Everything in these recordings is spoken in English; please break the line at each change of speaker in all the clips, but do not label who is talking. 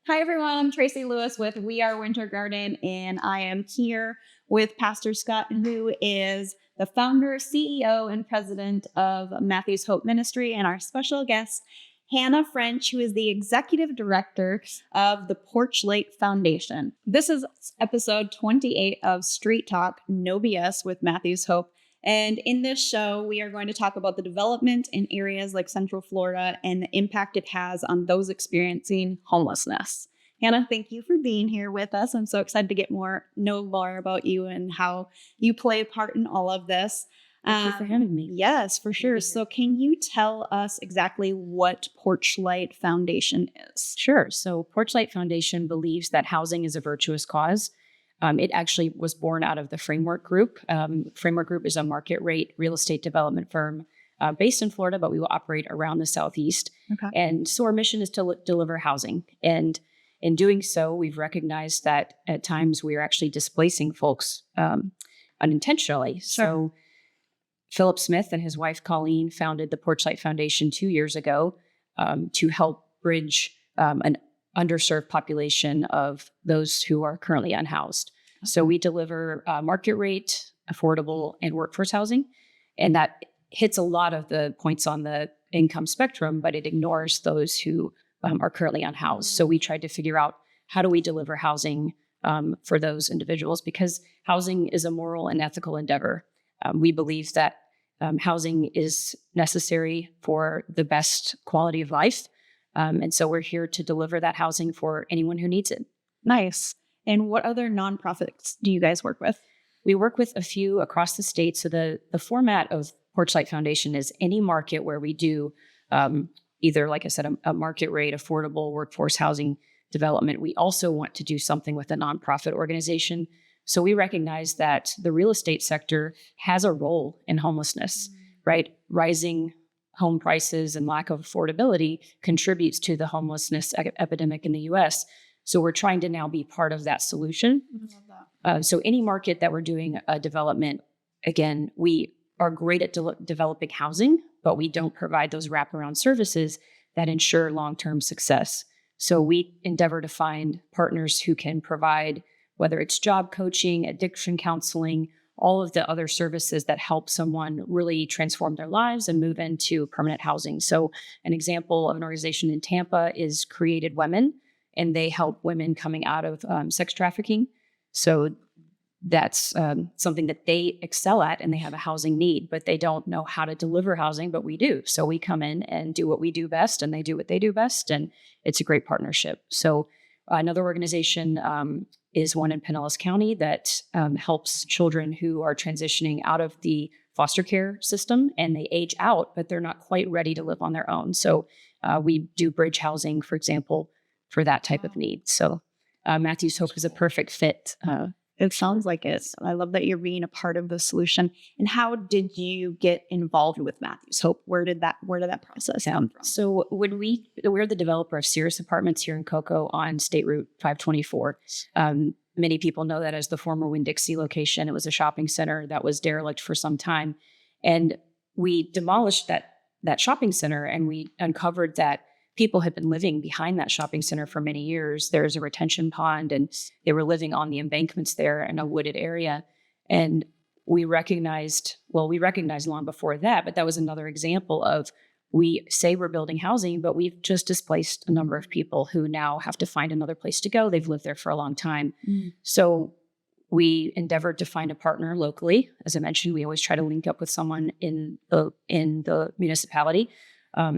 Hi, everyone. I'm Tracy Lewis with We Are Winter Garden, and I am here with Pastor Scott, who is the founder, CEO, and president of Matthew's Hope Ministry, and our special guest, Hannah Frenc, who is the executive director of the Porchlight Foundation. This is episode 28 of Street Talk, No BS with Matthew's Hope. And in this show, we are going to talk about the development in areas like Central Florida and the impact it has on those experiencing homelessness. Hannah, thank you for being here with us. I'm so excited to know more about you and how you play a part in all of this.
Thank you for having me.
Yes, for sure. So can you tell us exactly what Porchlight Foundation is?
Sure. So Porchlight Foundation believes that housing is a virtuous cause. It actually was born out of the Framework Group. Framework Group is a market rate real estate development firm based in Florida, but we will operate around the Southeast.
Okay.
And so our mission is to deliver housing. And in doing so, we've recognized that at times we are actually displacing folks unintentionally.
Sure.
So Philip Smith and his wife, Colleen, founded the Porchlight Foundation 2 years ago to help bridge an underserved population of those who are currently unhoused. So we deliver market rate, affordable, and workforce housing. And that hits a lot of the points on the income spectrum, but it ignores those who are currently unhoused. So we tried to figure out how do we deliver housing for those individuals, because housing is a moral and ethical endeavor. We believe that housing is necessary for the best quality of life. And so we're here to deliver that housing for anyone who needs it.
Nice. And what other nonprofits do you guys work with?
We work with a few across the state. So the format of Porchlight Foundation is any market where we do either, like I said, a market rate, affordable workforce housing development. We also want to do something with a nonprofit organization. So we recognize that the real estate sector has a role in homelessness, right? Rising home prices and lack of affordability contributes to the homelessness epidemic in the U.S. So we're trying to now be part of that solution.
I love that.
So any market that we're doing a development, again, we are great at developing housing, but we don't provide those wraparound services that ensure long-term success. So we endeavor to find partners who can provide, whether it's job coaching, addiction counseling, all of the other services that help someone really transform their lives and move into permanent housing. So an example of an organization in Tampa is Created Women, and they help women coming out of sex trafficking. So that's something that they excel at, and they have a housing need, but they don't know how to deliver housing, but we do. So we come in and do what we do best, and they do what they do best, and it's a great partnership. So another organization is one in Pinellas County that helps children who are transitioning out of the foster care system, and they age out, but they're not quite ready to live on their own. So we do bridge housing, for example, for that type of need. So Matthew's Hope is a perfect fit.
It sounds like it. I love that you're being a part of the solution. And how did you get involved with Matthew's Hope? Where did that process come from?
So we're the developer of Cirrus Apartments here in Cocoa on State Route 524. Many people know that as the former Winn-Dixie location. It was a shopping center that was derelict for some time. And we demolished that shopping center, and we uncovered that people had been living behind that shopping center for many years. There's a retention pond, and they were living on the embankments there in a wooded area. And we recognized long before that, but that was another example of, we say we're building housing, but we've just displaced a number of people who now have to find another place to go. They've lived there for a long time. So we endeavored to find a partner locally. As I mentioned, we always try to link up with someone in the municipality.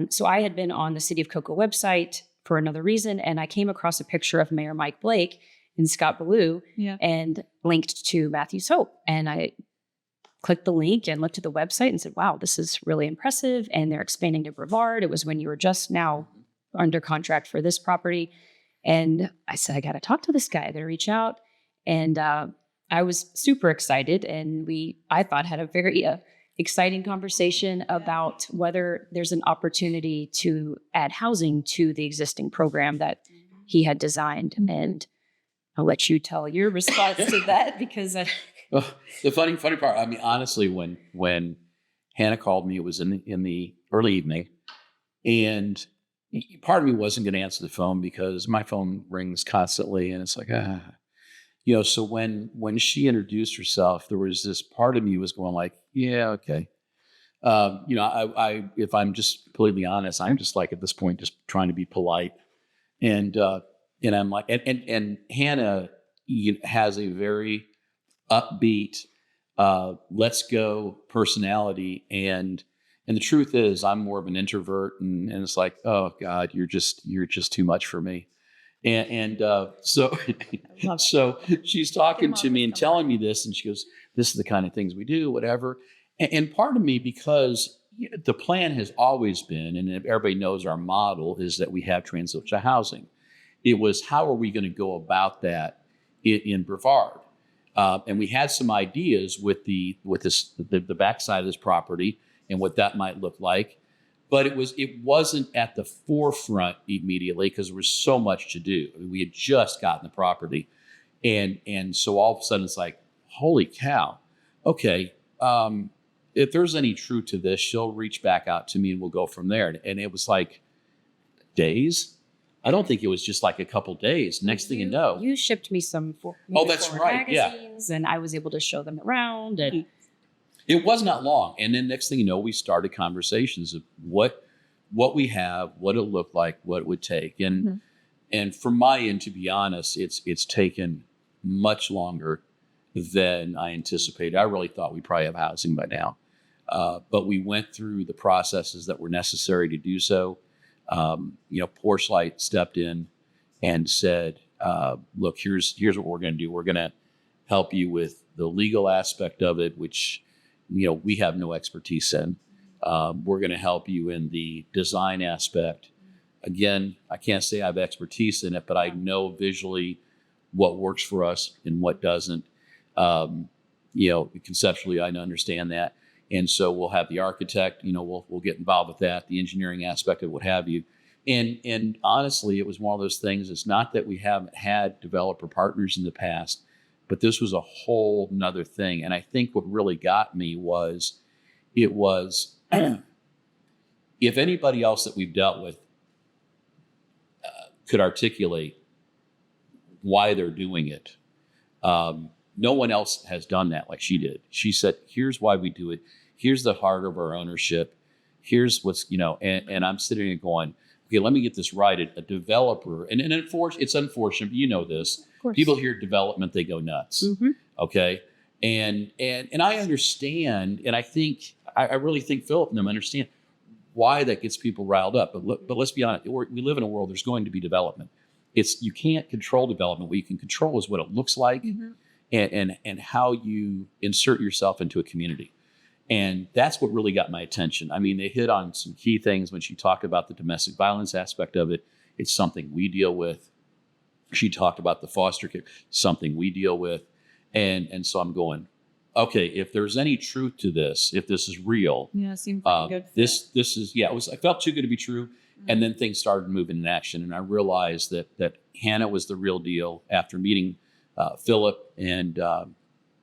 So I had been on the City of Cocoa website for another reason, and I came across a picture of Mayor Mike Blake in Scott Ballou and linked to Matthew's Hope. And I clicked the link and looked at the website and said, wow, this is really impressive. And they're expanding to Brevard. It was when you were just now under contract for this property. And I said, I got to talk to this guy. I got to reach out. And I was super excited. And I thought, had a very exciting conversation about whether there's an opportunity to add housing to the existing program that he had designed. And I'll let you tell your response to that, because
well, the funny part, I mean, honestly, when Hannah called me, it was in the early evening, and part of me wasn't going to answer the phone because my phone rings constantly, and it's like, So when she introduced herself, there was this part of me was going like, yeah, okay. I if I'm just completely honest, I'm just like at this point just trying to be polite, and I'm like, and Hannah has a very upbeat, let's go personality, and the truth is, I'm more of an introvert, and it's like, oh God, you're just too much for me. So so she's talking to me and telling me this, and she goes, this is the kind of things we do, whatever. And part of me, because the plan has always been, and everybody knows our model is that we have transitional housing. It was, how are we going to go about that in Brevard? And we had some ideas with the backside of this property and what that might look like. But it wasn't at the forefront immediately because there was so much to do. I mean, we had just gotten the property, and so all of a sudden it's like, holy cow! Okay, if there's any truth to this, she'll reach back out to me and we'll go from there. And it was like days. I don't think it was just like a couple days. Next thing you know,
you shipped me some.
That's right.
Magazines, and I was able to show them around and.
It was not long. And then next thing you know, we started conversations of what we have, what it looked like, what it would take. And from my end, to be honest, it's taken much longer than I anticipated. I really thought we'd probably have housing by now. But we went through the processes that were necessary to do so. Porchlight stepped in and said, look, here's what we're going to do. We're going to help you with the legal aspect of it, which we have no expertise in. We're going to help you in the design aspect. Again, I can't say I have expertise in it, but I know visually what works for us and what doesn't. Conceptually, I understand that. And so we'll have the architect, we'll get involved with that, the engineering aspect of what have you. And honestly, it was one of those things. It's not that we haven't had developer partners in the past, but this was a whole nother thing. And I think what really got me was, if anybody else that we've dealt with could articulate why they're doing it, no one else has done that like she did. She said, here's why we do it. Here's the heart of our ownership. Here's what's, and I'm sitting there going, okay, let me get this right. A developer, and it's unfortunate, but you know this. People hear development, they go nuts. Mm-hmm. Okay. And I understand, and I really think Philip and them understand why that gets people riled up. But let's be honest, we live in a world, there's going to be development. You can't control development. What you can control is what it looks like, mm-hmm. and how you insert yourself into a community. And that's what really got my attention. I mean, they hit on some key things when she talked about the domestic violence aspect of it. It's something we deal with. She talked about the foster care, something we deal with. And so I'm going, okay, if there's any truth to this, if this is real,
it seemed pretty good.
This is, I felt too good to be true. Mm-hmm. And then things started moving in action. And I realized that Hannah was the real deal after meeting Philip and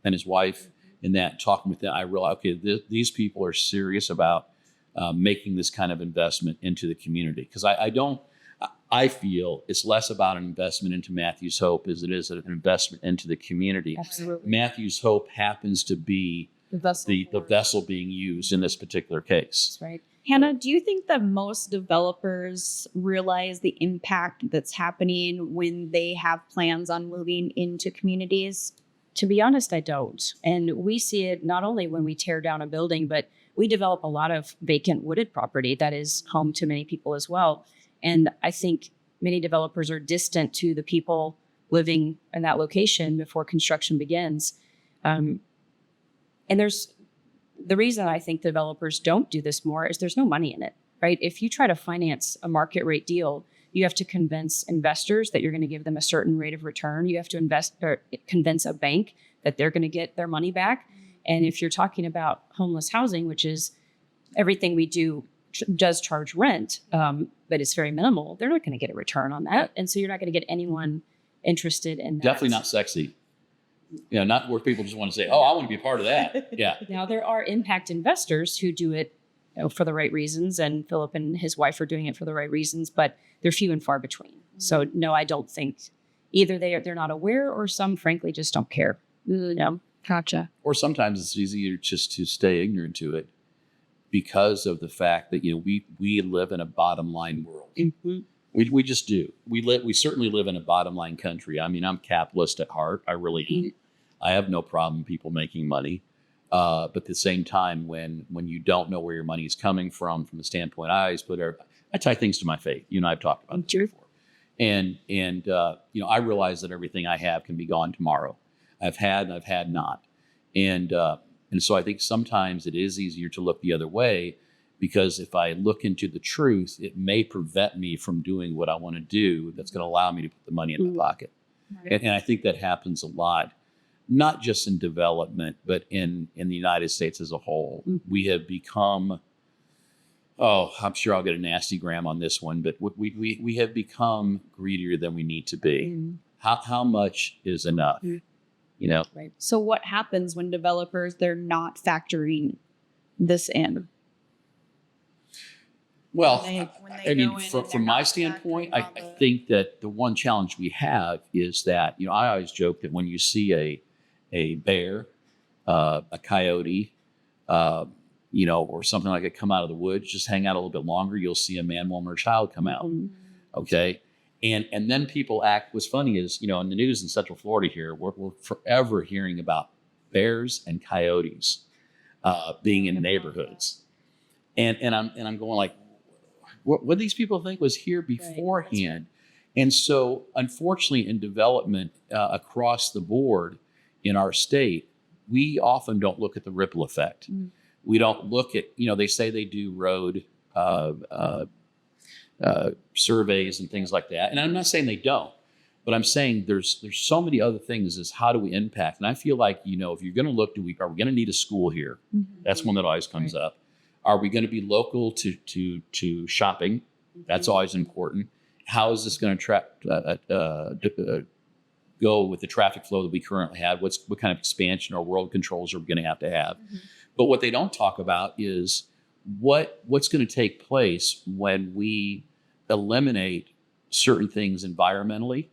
his wife, and that talking with them. I realized, okay, these people are serious about making this kind of investment into the community. Because I feel it's less about an investment into Matthews Hope as it is an investment into the community.
Absolutely.
Matthews Hope happens to be the vessel being used in this particular case.
That's right.
Hannah, do you think that most developers realize the impact that's happening when they have plans on moving into communities?
To be honest, I don't. And we see it not only when we tear down a building, but we develop a lot of vacant wooded property that is home to many people as well. And I think many developers are distant to the people living in that location before construction begins. And there's the reason I think developers don't do this more is there's no money in it, right? If you try to finance a market rate deal, you have to convince investors that you're going to give them a certain rate of return. You have to convince a bank that they're going to get their money back. And if you're talking about homeless housing, which is everything we do does charge rent, but it's very minimal, they're not going to get a return on that. And so you're not going to get anyone interested in that.
Definitely not sexy. Not where people just want to say, oh, I want to be a part of that. Yeah.
Now, there are impact investors who do it for the right reasons, and Philip and his wife are doing it for the right reasons, but they're few and far between. So no, I don't think either they're not aware, or some frankly just don't care. Yeah.
Gotcha.
Or sometimes it's easier just to stay ignorant to it because of the fact that, we live in a bottom line world.
Mm-hmm.
We just do. We certainly live in a bottom line country. I mean, I'm capitalist at heart. I really am. I have no problem people making money. But at the same time, when you don't know where your money is coming from the standpoint I tie things to my faith. You and I have talked about this before. And I realize that everything I have can be gone tomorrow. I've had not. And so I think sometimes it is easier to look the other way, because if I look into the truth, it may prevent me from doing what I want to do that's going to allow me to put the money in my pocket. Right. And I think that happens a lot, not just in development, but in the United States as a whole. Mm-hmm. We have become, I'm sure I'll get a nasty gram on this one, but we have become greedier than we need to be. Mm-hmm. How much is enough? Mm-hmm.
Right. So what happens when developers, they're not factoring this in?
Well, from my standpoint, I think that the one challenge we have is that, I always joke that when you see a bear, a coyote, or something like that come out of the woods, just hang out a little bit longer, you'll see a man, woman, or child come out. Mm-hmm. Okay. And then people act. What's funny is, in the news in Central Florida here, we're forever hearing about bears and coyotes being in neighborhoods, and I'm going like, what do these people think was here beforehand? Right. And so, unfortunately, in development across the board in our state, we often don't look at the ripple effect. Mm. We don't look at, they say they do road surveys and things like that. And I'm not saying they don't, but I'm saying there's so many other things as how do we impact? And I feel like, if you're going to look, are we going to need a school here? Mm-hmm. That's one that always comes up. Are we going to be local to shopping? Mm-hmm. That's always important. How is this going to go with the traffic flow that we currently have? What kind of expansion or world controls are we going to have? Mm-hmm. But what they don't talk about is what's going to take place when we eliminate certain things environmentally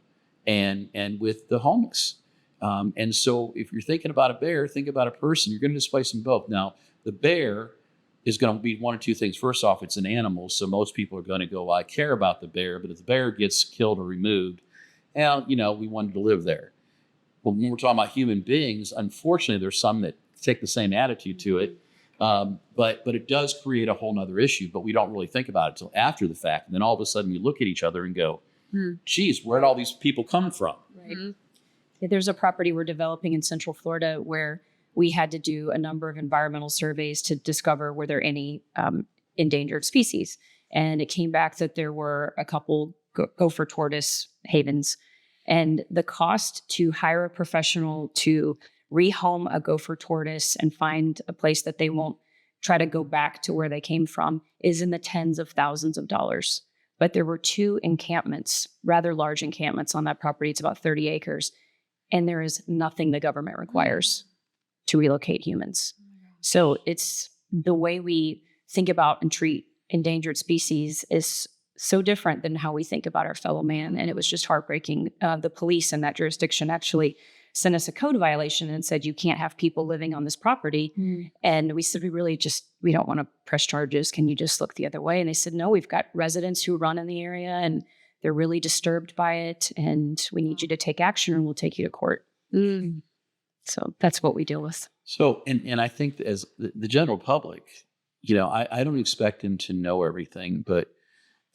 and with the homeless. And so if you're thinking about a bear, think about a person. You're going to displace them both. Now, the bear is going to be one or two things. First off, it's an animal, so most people are going to go, I care about the bear, but if the bear gets killed or removed, we wanted to live there. But when we're talking about human beings, unfortunately, there's some that take the same attitude to it. But it does create a whole nother issue, but we don't really think about it until after the fact. And then all of a sudden we look at each other and go, geez, where'd all these people come from?
Right. Mm-hmm. There's a property we're developing in Central Florida where we had to do a number of environmental surveys to discover were there any endangered species. And it came back that there were a couple gopher tortoise havens. And the cost to hire a professional to rehome a gopher tortoise and find a place that they won't try to go back to where they came from is in the tens of thousands of dollars. But there were 2 encampments, rather large encampments on that property. It's about 30 acres. And there is nothing the government requires to relocate humans. So it's the way we think about and treat endangered species is so different than how we think about our fellow man. And it was just heartbreaking. The police in that jurisdiction actually sent us a code violation and said, you can't have people living on this property. Mm. And we said, we don't want to press charges. Can you just look the other way? And they said, no, we've got residents who run in the area and they're really disturbed by it. And we need you to take action or we'll take you to court. Mm. So that's what we deal with.
So, and I think as the general public, I don't expect them to know everything, but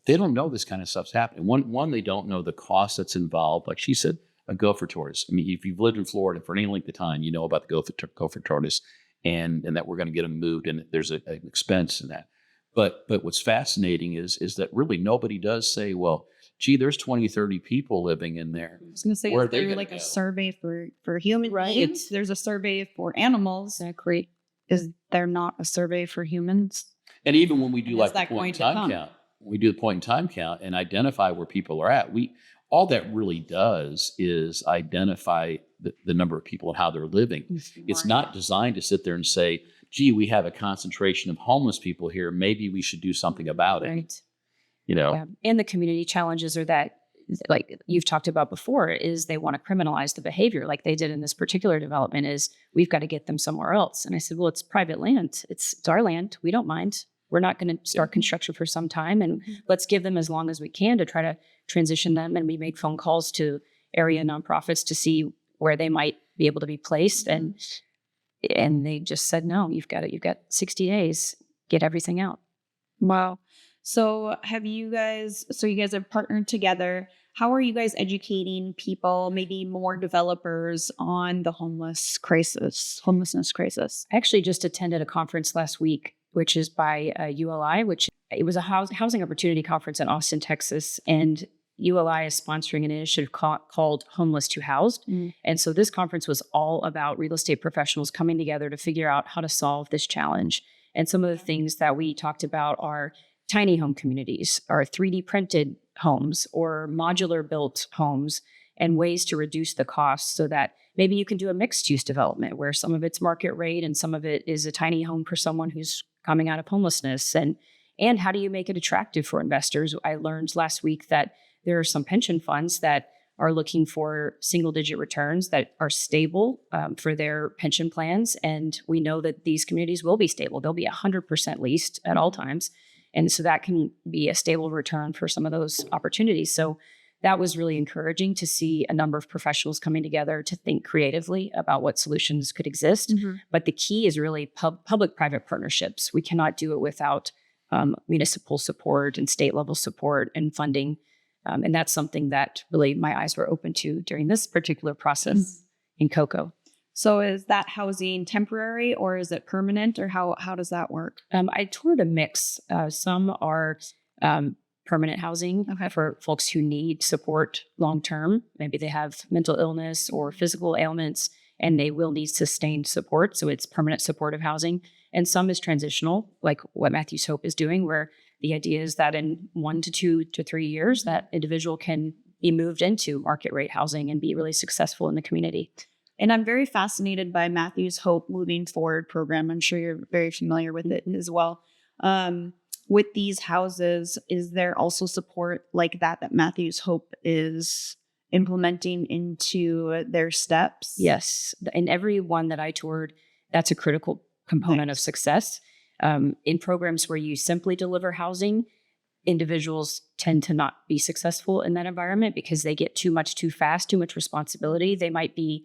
they don't know this kind of stuff's happening. One, they don't know the cost that's involved. Like she said, a gopher tortoise. I mean, if you've lived in Florida for any length of time, you know about the gopher tortoise and that we're going to get them moved and there's an expense in that. But what's fascinating is that really nobody does say, well, gee, there's 20, 30 people living in there.
I was going to say, is there like a survey for human beings? There's a survey for animals.
Exactly.
Is there not a survey for humans?
And even when we do like the point in time count, we do the point in time count and identify where people are at. All that really does is identify the number of people and how they're living. It's not designed to sit there and say, gee, we have a concentration of homeless people here. Maybe we should do something about it.
Right.
You know,
Yeah. And the community challenges are that, like you've talked about before, is they want to criminalize the behavior like they did in this particular development. Is we've got to get them somewhere else. And I said, well, it's private land. It's our land. We don't mind. We're not going to start construction for some time, and let's give them as long as we can to try to transition them. And we made phone calls to area nonprofits to see where they might be able to be placed. And they just said, no, you've got 60 days, get everything out.
Wow. So you guys have partnered together. How are you guys educating people, maybe more developers, on the homelessness crisis?
I actually just attended a conference last week, which is by ULI, which it was a housing opportunity conference in Austin, Texas. And ULI is sponsoring an initiative called Homeless to Housed. And so this conference was all about real estate professionals coming together to figure out how to solve this challenge. And some of the things that we talked about are tiny home communities, or 3D printed homes, or modular built homes, and ways to reduce the cost so that maybe you can do a mixed use development where some of it's market rate and some of it is a tiny home for someone who's coming out of homelessness. And how do you make it attractive for investors? I learned last week that there are some pension funds that are looking for single digit returns that are stable for their pension plans. And we know that these communities will be stable. They'll be 100% leased at all times. And so that can be a stable return for some of those opportunities. So that was really encouraging to see a number of professionals coming together to think creatively about what solutions could exist. But the key is really public-private partnerships. We cannot do it without municipal support and state level support and funding. And that's something that really my eyes were open to during this particular process in Cocoa.
So is that housing temporary, or is it permanent, or how does that work?
I toured a mix. Some are permanent housing for folks who need support long-term. Maybe they have mental illness or physical ailments, and they will need sustained support. So it's permanent supportive housing. And some is transitional, like what Matthew's Hope is doing, where the idea is that in 1 to 2 to 3 years, that individual can be moved into market rate housing and be really successful in the community.
And I'm very fascinated by Matthew's Hope Moving Forward program. I'm sure you're very familiar with it as well. With these houses, is there also support like that Matthew's Hope is implementing into their steps?
Yes. In every one that I toured, that's a critical component of success. In programs where you simply deliver housing, individuals tend to not be successful in that environment because they get too much too fast, too much responsibility. They might be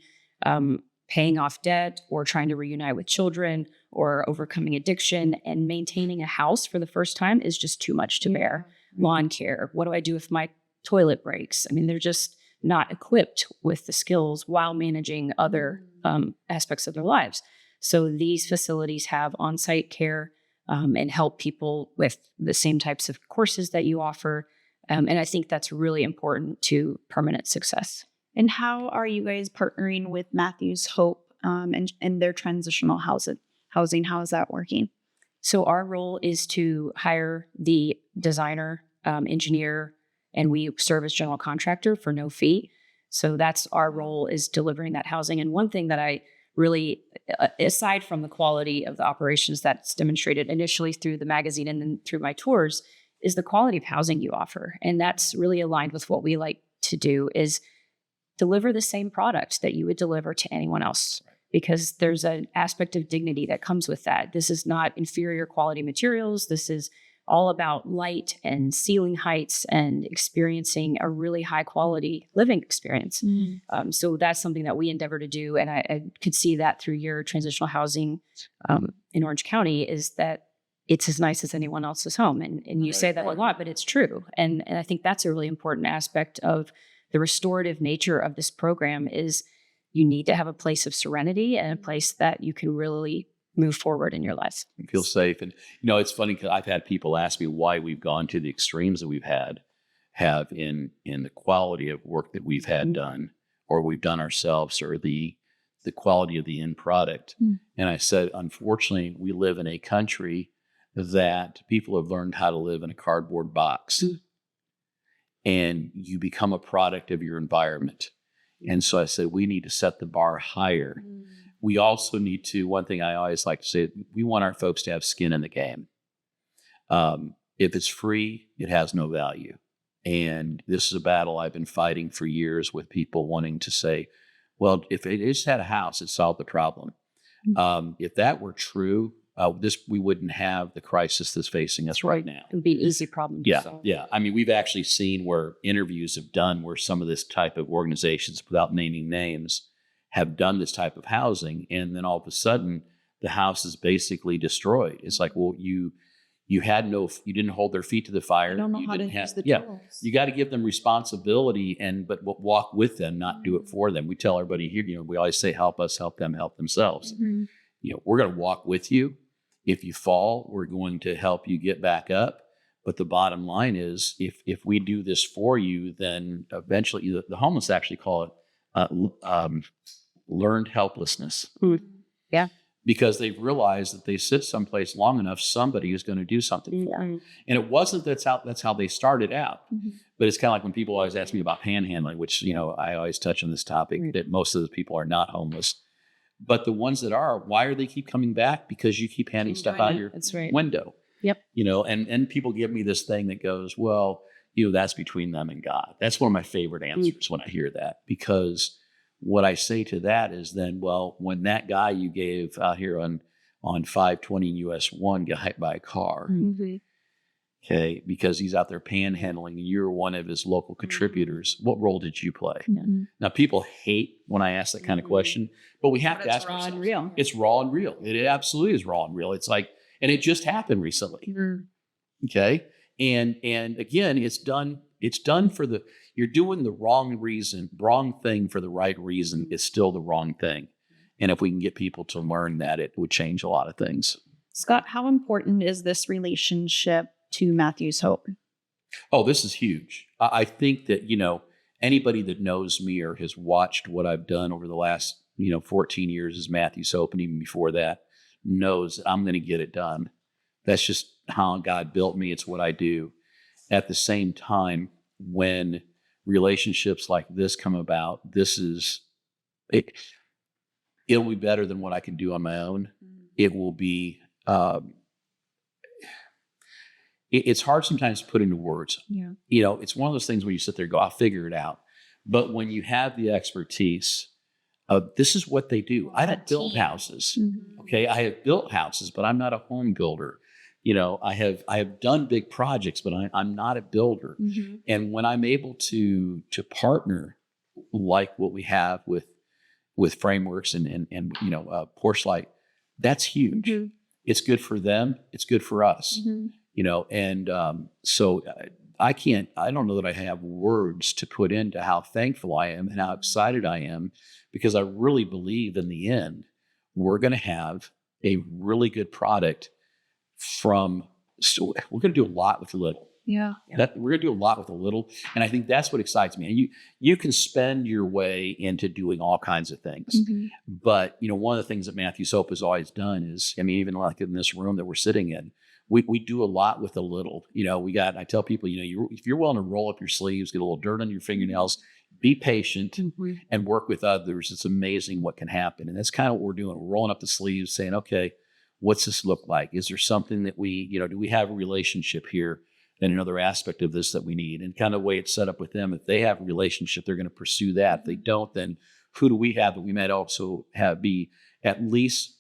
paying off debt or trying to reunite with children or overcoming addiction, and maintaining a house for the first time is just too much to bear. Lawn care. What do I do if my toilet breaks? I mean, they're just not equipped with the skills while managing other aspects of their lives. So these facilities have on-site care and help people with the same types of courses that you offer. And I think that's really important to permanent success.
And how are you guys partnering with Matthew's Hope and their transitional housing? How is that working?
So our role is to hire the designer, engineer, and we serve as general contractor for no fee. So that's our role, is delivering that housing. And one thing that I really, aside from the quality of the operations that's demonstrated initially through the magazine and then through my tours, is the quality of housing you offer. And that's really aligned with what we like to do, is deliver the same product that you would deliver to anyone else, because there's an aspect of dignity that comes with that. This is not inferior quality materials. This is all about light and ceiling heights and experiencing a really high quality living experience. So that's something that we endeavor to do. And I could see that through your transitional housing in Orange County, is that it's as nice as anyone else's home. And you say that a lot, but it's true. And I think that's a really important aspect of the restorative nature of this program, is you need to have a place of serenity and a place that you can really move forward in your life.
You feel safe. And, it's funny because I've had people ask me why we've gone to the extremes that we've have in the quality of work that we've had done, or we've done ourselves, or the quality of the end product. And I said, unfortunately, we live in a country that people have learned how to live in a cardboard box. And you become a product of your environment. And so I said, we need to set the bar higher. we also need to, one thing I always like to say, we want our folks to have skin in the game. If it's free, it has no value. And this is a battle I've been fighting for years with people wanting to say, well, if it just had a house, it solved the problem. If that were true, we wouldn't have the crisis that's facing us right now.
It would be an easy problem to solve.
Yeah. I mean, we've actually seen where interviews have done where some of this type of organizations, without naming names, have done this type of housing. And then all of a sudden, the house is basically destroyed. It's like, well, you didn't hold their feet to the fire.
I don't know how to use the tools.
You got to give them responsibility but walk with them, not do it for them. We tell everybody here, we always say, help us, help them, help themselves.
Mm-hmm.
We're going to walk with you. If you fall, we're going to help you get back up. But the bottom line is, if we do this for you, then eventually the homeless actually call it learned helplessness.
Mm-hmm. Yeah.
Because they've realized that they sit someplace long enough, somebody is going to do something for them. And it wasn't that's how they started out.
Mm-hmm.
But it's kind of like when people always ask me about panhandling, which, I always touch on this topic, that most of the people are not homeless. But the ones that are, why are they keep coming back? Because you keep handing stuff out your window.
Yep.
And people give me this thing that goes, well, that's between them and God. That's one of my favorite answers when I hear that, because what I say to that is then, well, when that guy you gave out here on 520 US 1 got hit by a car, okay, because he's out there panhandling and you're one of his local contributors, what role did you play?
Mm-hmm.
Now, people hate when I ask that kind of question, but we have to ask
raw
ourselves.
and real.
It's raw and real. It absolutely is raw and real. It's like, and it just happened recently. Okay. And again, it's done for you're doing the wrong thing for the right reason. It's still the wrong thing. And if we can get people to learn that, it would change a lot of things.
Scott, how important is this relationship to Matthew's Hope?
Oh, this is huge. I think that, anybody that knows me or has watched what I've done over the last, 14 years as Matthew's Hope, and even before that, knows that I'm going to get it done. That's just how God built me. It's what I do. At the same time, when relationships like this come about, it'll be better than what I can do on my own. It will be, it's hard sometimes to put into words.
Yeah.
It's one of those things where you sit there and go, I'll figure it out. But when you have the expertise, this is what they do. I don't build houses.
Mm-hmm.
Okay. I have built houses, but I'm not a home builder. I have done big projects, but I'm not a builder.
Mm-hmm.
And when I'm able to partner like what we have with frameworks and Porchlight, that's huge.
Mm-hmm.
It's good for them. It's good for us.
Mm-hmm.
So I don't know that I have words to put into how thankful I am and how excited I am, because I really believe in the end, we're going to have a really good product we're going to do a lot with little.
Yeah.
We're going to do a lot with a little. And I think that's what excites me. And you can spend your way into doing all kinds of things.
Mm-hmm.
But, one of the things that Matthew's Hope has always done is, even like in this room that we're sitting in, we do a lot with a little. I tell people, if you're willing to roll up your sleeves, get a little dirt on your fingernails, be patient and work with others, it's amazing what can happen. And that's kind of what we're doing. We're rolling up the sleeves saying, okay, what's this look like? Is there something that do we have a relationship here? And another aspect of this that we need, and kind of the way it's set up with them. If they have a relationship, they're going to pursue that. If they don't, then who do we have that we might also be at least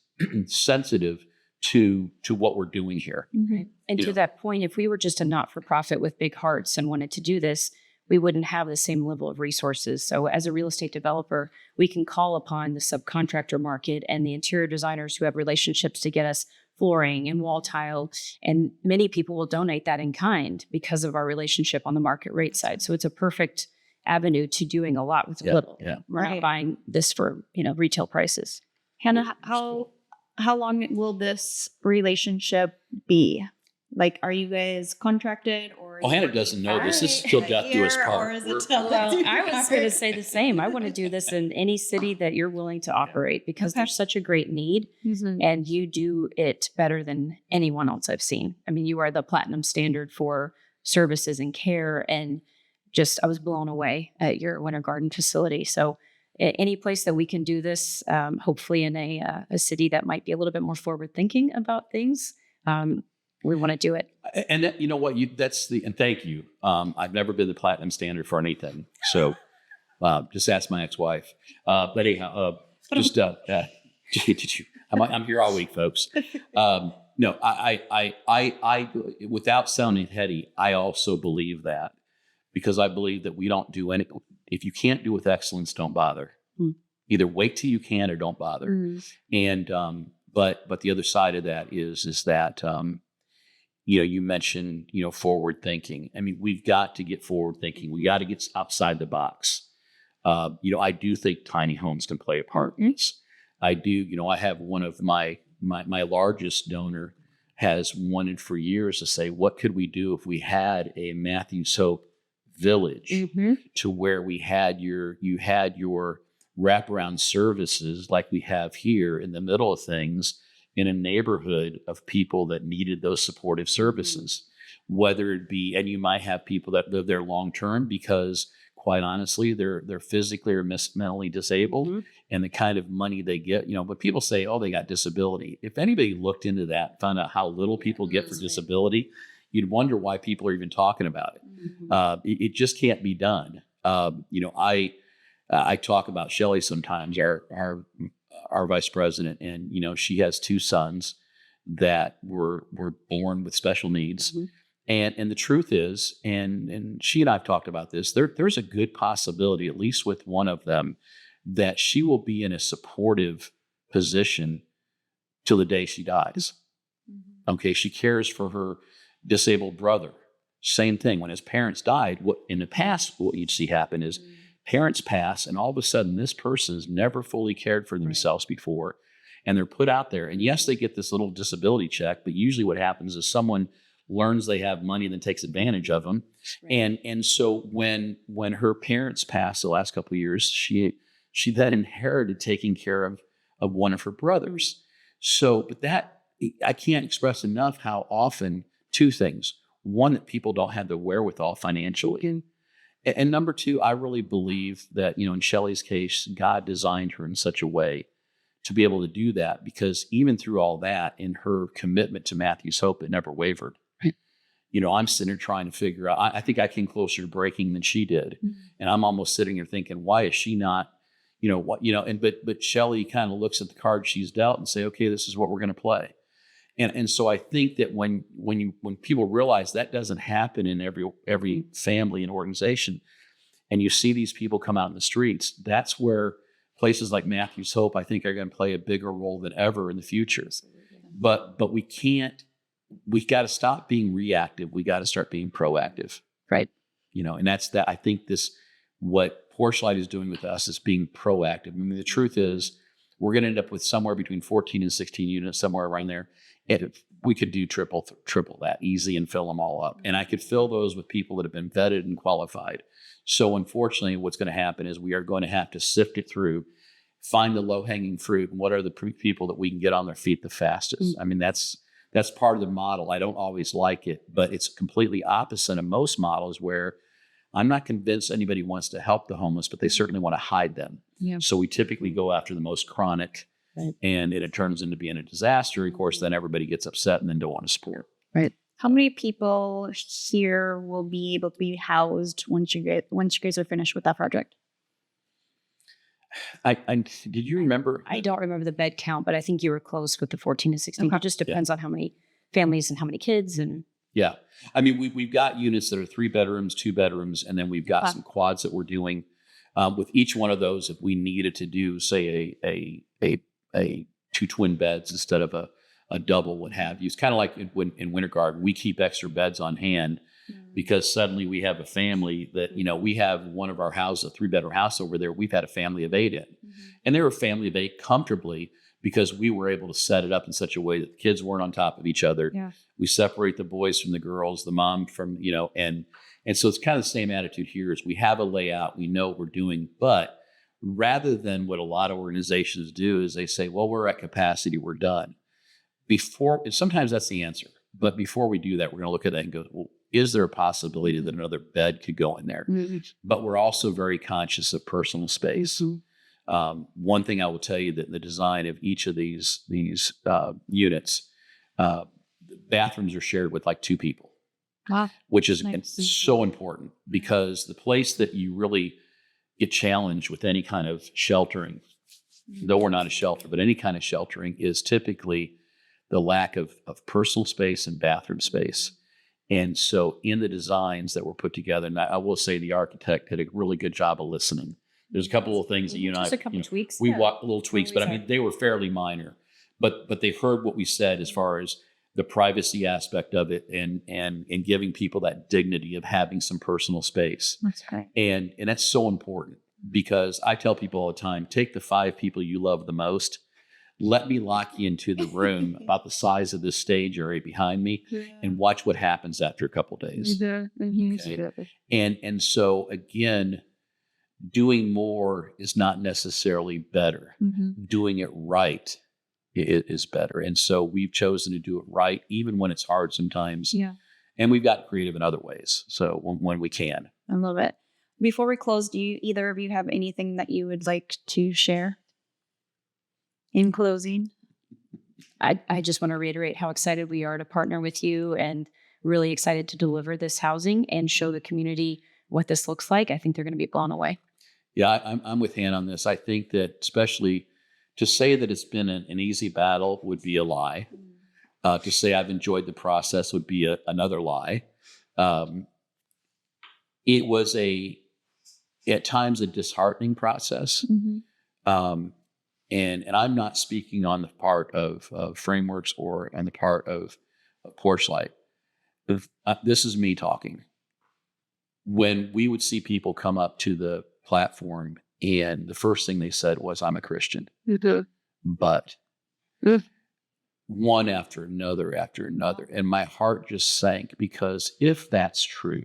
sensitive to what we're doing here?
Mm-hmm. And to that point, if we were just a not-for-profit with big hearts and wanted to do this, we wouldn't have the same level of resources. So as a real estate developer, we can call upon the subcontractor market and the interior designers who have relationships to get us flooring and wall tile. And many people will donate that in kind because of our relationship on the market rate side. So it's a perfect avenue to doing a lot with little.
Yeah.
We're not buying this for, retail prices.
Hannah, how long will this relationship be? Like, are you guys contracted or?
Oh, Hannah doesn't know this. This is till death do us part.
Or is it till
Well,
death do
I
us
was going to say the same. I want to do this in any city that you're willing to operate, because there's such a great need, and you do it better than anyone else I've seen. You are the platinum standard for services and care, and I was blown away at your Winter Garden facility. So any place that we can do this, hopefully in a city that might be a little bit more forward thinking about things, we want to do it.
And that, you know what, and thank you. I've never been the platinum standard for anything. So just ask my ex-wife. But anyhow, I'm here all week, folks. No, I, without sounding heady, I also believe that, because I believe that we don't do any, if you can't do with excellence, don't bother. Either wait till you can or don't bother. And, but the other side of that is that, you mentioned, forward thinking. I mean, we've got to get forward thinking. We got to get outside the box. I do think tiny homes can play a part in this. I do, I have one of my largest donor has wanted for years to say, what could we do if we had a Matthews Hope village to where you had your wraparound services like we have here in the middle of things in a neighborhood of people that needed those supportive services, whether it be, and you might have people that live there long-term because quite honestly, they're physically or mentally disabled, and the kind of money they get, but people say, oh, they got disability. If anybody looked into that, found out how little people get for disability, you'd wonder why people are even talking about it. It just can't be done. I talk about Shelley sometimes, our vice president, and she has two sons that were born with special needs. And the truth is, and she and I've talked about this, there's a good possibility, at least with one of them, that she will be in a supportive position till the day she dies. Okay, she cares for her disabled brother. Same thing. When his parents died, what in the past, what you'd see happen is parents pass, and all of a sudden this person's never fully cared for themselves before, and they're put out there. And yes, they get this little disability check, but usually what happens is someone learns they have money and then takes advantage of them. And so when her parents passed the last couple of years, she then inherited taking care of one of her brothers. So, but that, I can't express enough how often two things. One, that people don't have the wherewithal financially. And number two, I really believe that, in Shelley's case, God designed her in such a way to be able to do that, because even through all that, in her commitment to Matthews Hope, it never wavered. I'm sitting here trying to figure out, I think I came closer to breaking than she did. And I'm almost sitting here thinking, why is she not, but Shelley kind of looks at the cards she's dealt and say, okay, this is what we're going to play. And so I think that when people realize that doesn't happen in every family and organization, and you see these people come out in the streets, that's where places like Matthews Hope, I think, are going to play a bigger role than ever in the future. But we got to stop being reactive. We got to start being proactive.
Right.
And that's that. I think what Porchlight is doing with us is being proactive. I mean, the truth is, we're going to end up with somewhere between 14 and 16 units, somewhere around there. And if we could do triple that easy and fill them all up. And I could fill those with people that have been vetted and qualified. So unfortunately, what's going to happen is we are going to have to sift it through, find the low-hanging fruit, and what are the people that we can get on their feet the fastest. I mean, that's part of the model. I don't always like it, but it's completely opposite of most models where I'm not convinced anybody wants to help the homeless, but they certainly want to hide them.
Yeah.
So we typically go after the most chronic, and it turns into being a disaster. Of course, then everybody gets upset and then don't want to support.
Right.
How many people here will be able to be housed once you guys are finished with that project?
Did you remember?
I don't remember the bed count, but I think you were close with the 14 to 16.
Okay.
It just depends on how many families and how many kids. And
yeah. I mean, we've got units that are 3 bedrooms, 2 bedrooms, and then we've got some quads that we're doing. With each one of those, if we needed to do, say, a 2 twin beds instead of a double, what have you. It's kind of like in Winter Garden, we keep extra beds on hand because suddenly we have a family that, we have one of our houses, a 3-bedroom house over there. We've had a family of 8 in. And they were a family of 8 comfortably because we were able to set it up in such a way that the kids weren't on top of each other.
Yeah.
We separate the boys from the girls, the mom from, and so it's kind of the same attitude here is we have a layout, we know what we're doing, but rather than what a lot of organizations do is they say, well, we're at capacity, we're done. Sometimes that's the answer. But before we do that, we're going to look at that and go, well, is there a possibility that another bed could go in there? But we're also very conscious of personal space. One thing I will tell you that the design of each of these units, bathrooms are shared with like 2 people,
Wow.
which is
Nice.
so important because the place that you really get challenged with any kind of sheltering, though we're not a shelter, but any kind of sheltering is typically the lack of personal space and bathroom space. And so in the designs that were put together, and I will say the architect did a really good job of listening. There's a couple of things that you and I,
Just a couple tweaks.
we
Yeah.
walked little tweaks, but I mean, they were fairly minor, but they heard what we said as far as the privacy aspect of it and giving people that dignity of having some personal space.
That's great.
And that's so important because I tell people all the time, take the 5 people you love the most, let me lock you into the room about the size of this stage area behind me and watch what happens after a couple of days. Okay. And so again, doing more is not necessarily better. Doing it right is better. And so we've chosen to do it right, even when it's hard sometimes.
Yeah.
And we've got creative in other ways. So when we can.
I love it. Before we close, do either of you have anything that you would like to share in closing?
I just want to reiterate how excited we are to partner with you and really excited to deliver this housing and show the community what this looks like. I think they're going to be blown away.
Yeah, I'm with Hannah on this. I think that especially to say that it's been an easy battle would be a lie. To say I've enjoyed the process would be another lie. It was at times a disheartening process. And I'm not speaking on the part of Frameworks or on the part of Porchlight. This is me talking. When we would see people come up to the platform and the first thing they said was, I'm a Christian. But one after another, and my heart just sank because if that's true,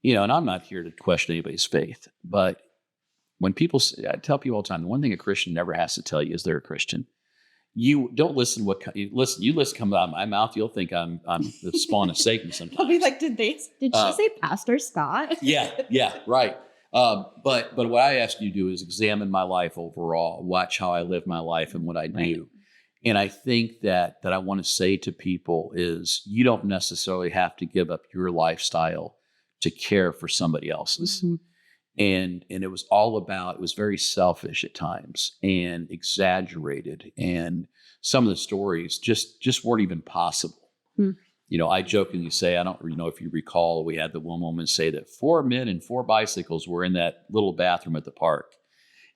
and I'm not here to question anybody's faith, but when people say, I tell people all the time, the one thing a Christian never has to tell you is they're a Christian. You don't listen you listen come out of my mouth, you'll think I'm the spawn of Satan sometimes.
I'll be like, did she say Pastor Scott?
Yeah, right. But what I ask you to do is examine my life overall, watch how I live my life and what I do. Right. And I think that I want to say to people is you don't necessarily have to give up your lifestyle to care for somebody else's. And it was it was very selfish at times and exaggerated. And some of the stories just weren't even possible. I jokingly say, I don't know if you recall, we had the one woman say that 4 men and 4 bicycles were in that little bathroom at the park.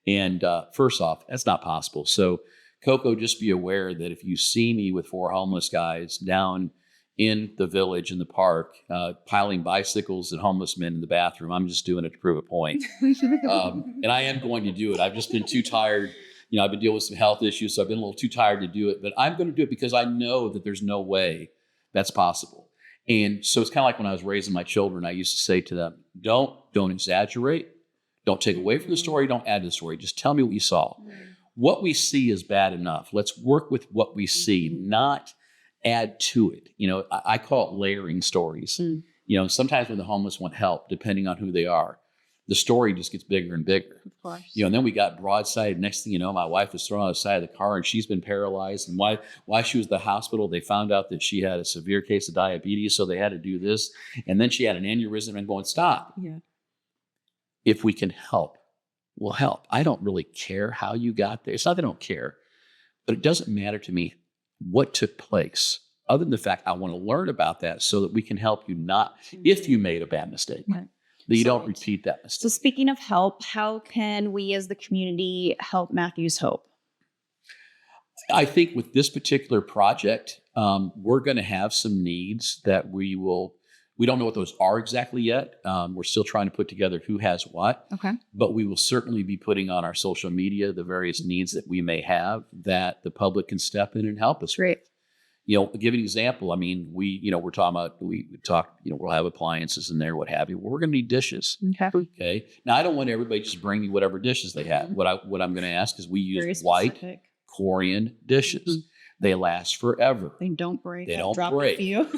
And first off, that's not possible. So Coco, just be aware that if you see me with 4 homeless guys down in the village, in the park, piling bicycles and homeless men in the bathroom, I'm just doing it to prove a point. And I am going to do it. I've just been too tired. I've been dealing with some health issues, so I've been a little too tired to do it. But I'm going to do it because I know that there's no way that's possible. And so it's kind of like when I was raising my children, I used to say to them, don't exaggerate. Don't take away from the story. Don't add to the story. Just tell me what you saw. What we see is bad enough. Let's work with what we see, not add to it. I call it layering stories. Sometimes when the homeless want help, depending on who they are, the story just gets bigger and bigger.
Of course.
And then we got broadside. Next thing you know, my wife was thrown on the side of the car and she's been paralyzed. And why she was at the hospital, they found out that she had a severe case of diabetes, so they had to do this. And then she had an aneurysm and going, stop.
Yeah.
If we can help, we'll help. I don't really care how you got there. It's not that I don't care, but it doesn't matter to me what took place, other than the fact I want to learn about that so that we can help you not, if you made a bad mistake, that you don't repeat that mistake.
So speaking of help, how can we as the community help Matthews Hope?
I think with this particular project, we're going to have some needs that we don't know what those are exactly yet. We're still trying to put together who has what. Okay. But we will certainly be putting on our social media the various needs that we may have that the public can step in and help us.
Great.
I'll give you an example. I mean, we're talking about, we'll have appliances in there, what have you. Well, we're going to need dishes. Okay. Now, I don't want everybody just bring me whatever dishes they have. What I'm going to ask is we use white Corian dishes. They last forever.
They don't break.
They
I've
don't
dropped
break.
A few.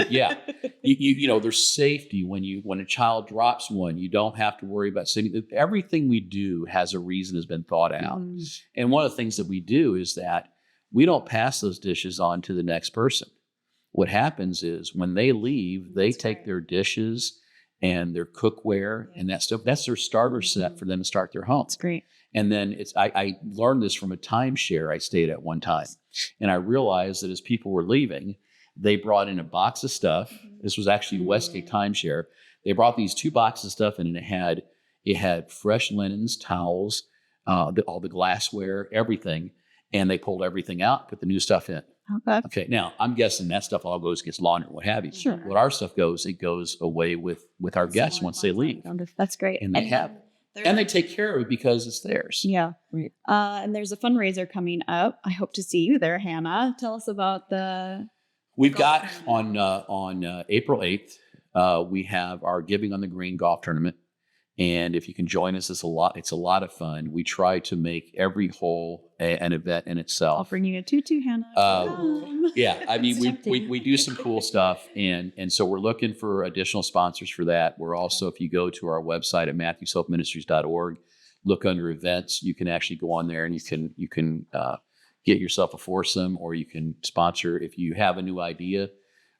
Yeah. There's safety when a child drops one. You don't have to worry about sitting. Everything we do has a reason, has been thought out. And one of the things that we do is that we don't pass those dishes on to the next person. What happens is when they leave, they take their dishes and their cookware and that stuff. That's their starter set for them to start their home.
That's great.
And then I learned this from a timeshare I stayed at one time. And I realized that as people were leaving, they brought in a box of stuff. This was actually Westgate timeshare. They brought these 2 boxes of stuff in, and it had fresh linens, towels, all the glassware, everything. And they pulled everything out, put the new stuff in. Okay. Now I'm guessing that stuff all gets laundered, what have you.
Sure.
What our stuff goes, it goes away with our guests once they leave.
That's great.
And they have it. And they take care of it because it's theirs.
Yeah.
Right.
And there's a fundraiser coming up. I hope to see you there, Hannah. Tell us about
We've got on April 8th, we have our Giving on the Green golf tournament. And if you can join us, it's a lot of fun. We try to make every hole an event in itself.
I'll bring you a tutu, Hannah.
Yeah, I mean, we do some cool stuff, and so we're looking for additional sponsors for that. We're also, if you go to our website at matthewshopeministries.org, look under events, you can actually go on there and you can get yourself a foursome, or you can sponsor if you have a new idea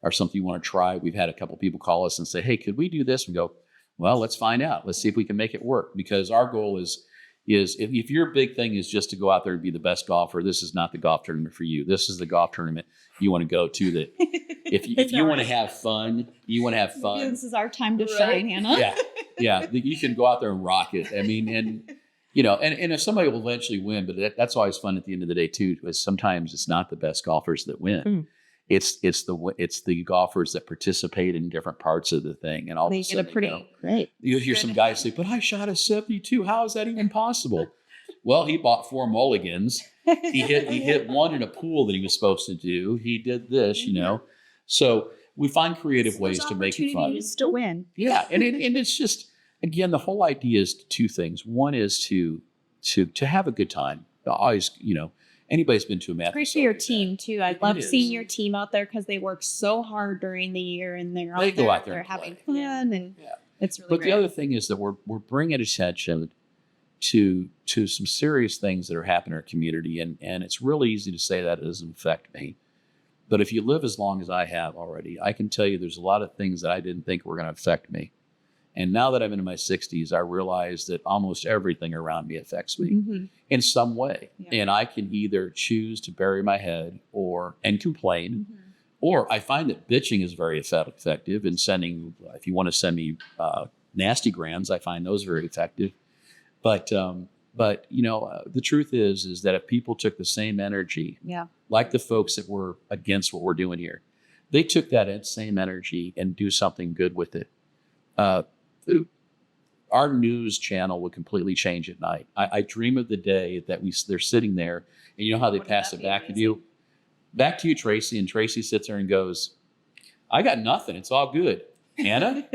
or something you want to try. We've had a couple people call us and say, "Hey, could we do this?" We go, "Well, let's find out. Let's see if we can make it work." Because our goal is if your big thing is just to go out there and be the best golfer, this is not the golf tournament for you. This is the golf tournament you want to go to. That if you want to have fun,
This is our time to shine, Hannah.
Yeah. You can go out there and rock it. I mean, and if somebody will eventually win, but that's always fun at the end of the day too. Because sometimes it's not the best golfers that win. It's the golfers that participate in different parts of the thing, and all
they
of a sudden,
get a pretty great.
You hear some guys say, "But I shot a 72. How is that even possible?" Well, he bought 4 mulligans. He hit one in a pool that he was supposed to do. He did this, So we find creative ways to make it fun.
To win.
Yeah, and it's just, again, the whole idea is 2 things. One is to have a good time. Always, anybody's been to a Matthews.
Great for your team too. I love seeing your team out there because they work so hard during the year, and they're out there having fun, and it's really.
But
great.
the other thing is that we're bringing attention to some serious things that are happening in our community, and it's really easy to say that it doesn't affect me. But if you live as long as I have already, I can tell you there's a lot of things that I didn't think were going to affect me. And now that I'm into my 60s, I realize that almost everything around me affects me in some way. Yeah. And I can either choose to bury my head and complain, or I find that bitching is very effective in sending, if you want to send me nasty grams, I find those very effective. But the truth is that if people took the same energy, like the folks that were against what we're doing here, they took that same energy and do something good with it. Our news channel would completely change at night. I dream of the day that they're sitting there, and you know how they pass it back to you? Back to you, Tracy. And Tracy sits there and goes, "I got nothing. It's all good." Hannah?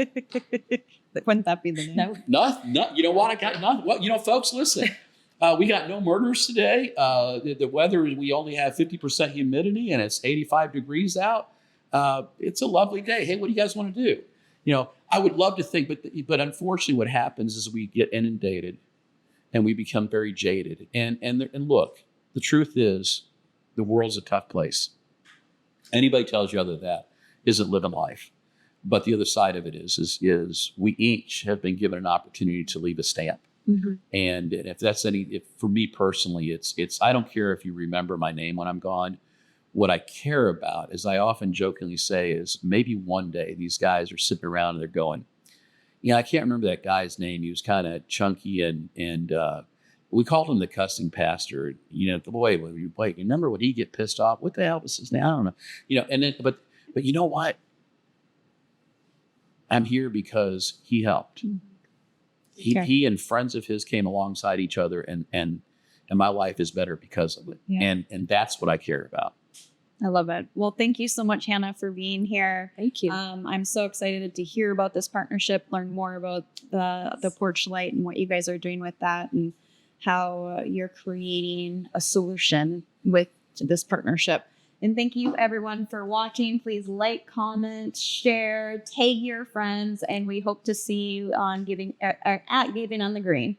Wouldn't that be the name?
No, you know what? I got nothing. Well, folks, listen. We got no murders today. The weather, we only have 50% humidity, and it's 85 degrees out. It's a lovely day. Hey, what do you guys want to do? I would love to think, but unfortunately what happens is we get inundated and we become very jaded. And look, the truth is the world's a tough place. Anybody tells you other than that isn't living life. But the other side of it is we each have been given an opportunity to leave a stamp. And if for me personally, it's I don't care if you remember my name when I'm gone. What I care about, as I often jokingly say, is maybe one day these guys are sitting around and they're going, I can't remember that guy's name. He was kind of chunky and we called him the cussing pastor. Boy, remember when he get pissed off? What the hell was his name? I don't know. And then, but you know what? I'm here because he helped. He and friends of his came alongside each other, and my life is better because of it. Yeah. And that's what I care about.
I love it. Well, thank you so much, Hannah, for being here.
Thank you.
I'm so excited to hear about this partnership, learn more about the Porchlight and what you guys are doing with that, and how you're creating a solution with this partnership. And thank you everyone for watching. Please like, comment, share, tag your friends, and we hope to see you on at Giving on the Green.